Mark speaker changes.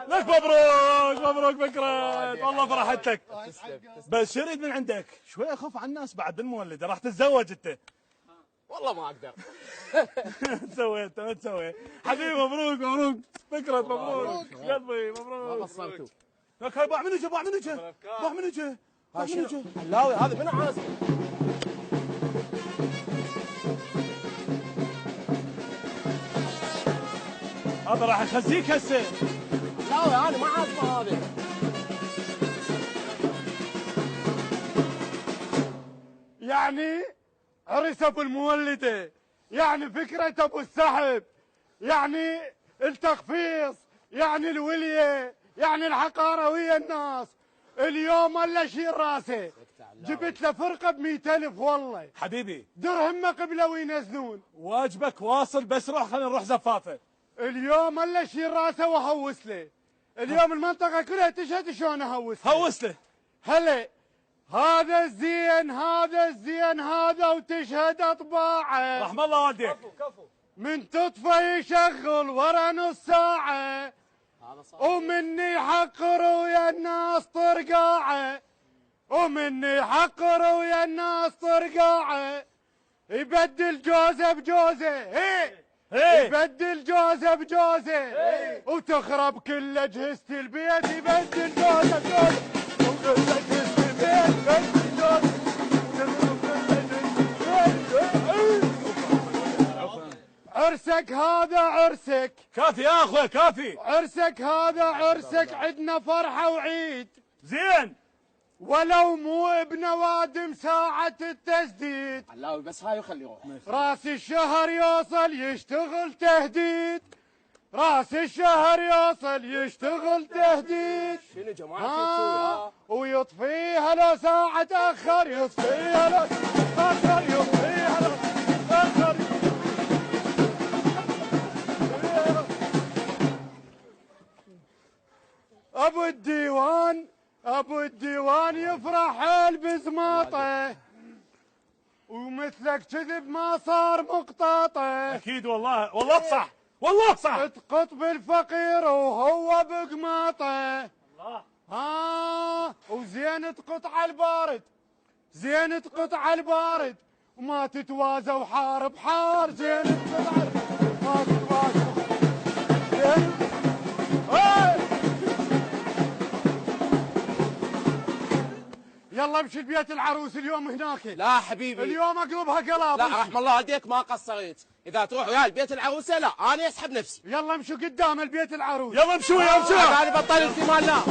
Speaker 1: لك مبروك مبروك فكرة، والله فرحتك. بس شريد من عندك شوي اخف على الناس بعد المولده، راح تتزوج انت.
Speaker 2: والله ما اقدر.
Speaker 1: تسوي انت ما تسوي. حبيبي مبروك مبروك فكرة، مبروك قلبي مبروك.
Speaker 2: ما قصرتوا.
Speaker 1: لك هاي باع منك باع منك باع منك باع منك.
Speaker 2: حلاوي هذا منو عازم؟
Speaker 1: هذا راح يخزيك هسه.
Speaker 2: حلاوي انا ما عازمه هذا.
Speaker 3: يعني عرس ابو المولده، يعني فكره ابو السحب، يعني التخفيص، يعني الوليه، يعني الحقاره ويا الناس. اليوم ولا شيل راسه، جبت له فرقه ب100,000 والله.
Speaker 1: حبيبي
Speaker 3: درهم ما قبلوا ينزلون.
Speaker 1: واجبك واصل، بس روح خلينا نروح زفافه.
Speaker 3: اليوم ولا شيل راسه وهوس له. اليوم المنطقه كلها تشهد شلون اهوس له.
Speaker 1: هوس له.
Speaker 3: هلا هذا الزين هذا الزين هذا وتشهد اطباعه.
Speaker 1: رحم الله والديك.
Speaker 3: من تطفى يشغل ورا نص ساعة، ومني يحقر ويا الناس طرقاعه، ومني يحقر ويا الناس طرقاعه. يبدل جوزه بجوزه، يبدل جوزه بجوزه، وتخرب كل اجهزة البيت. يبدل جوزه بجوزه وكل اجهزة البيت، يبدل جوزه وتخرب كل اجهزة البيت. عرسك هذا عرسك.
Speaker 1: كافي يا اخوي كافي.
Speaker 3: عرسك هذا عرسك، عدنا فرحة وعيد.
Speaker 1: زين
Speaker 3: ولو مو بنوادم ساعة التسديد.
Speaker 2: حلاوي بس هاي وخليه يروح.
Speaker 3: راس الشهر يوصل يشتغل تهديد، راس الشهر يوصل يشتغل تهديد.
Speaker 2: شنو جماعة
Speaker 3: ويطفيها لو ساعة تأخر، يطفيها لو تأخر، يطفيها لو تأخر. ابو الديوان ابو الديوان يفرح حيل بزماطه، ومثلك كذب ما صار مقطاطه.
Speaker 1: اكيد والله والله صح والله صح.
Speaker 3: تقط بالفقير وهو بقماطه.
Speaker 1: الله.
Speaker 3: وزين تقط على البارد، زين تقط على البارد، وما تتوازى وحارب حار. زين تقط على ما تتوازى زين. يلا امشي لبيت العروس اليوم هناك.
Speaker 2: لا حبيبي
Speaker 3: اليوم اقلبها قلاب.
Speaker 2: لا رحم الله والديك ما قصرت. اذا تروح وياي البيت العروسه لا انا اسحب نفسي.
Speaker 3: يلا امشوا قدام البيت العروس.
Speaker 1: يلا امشوا يا امشوا.
Speaker 2: انا بطل انت مالنا.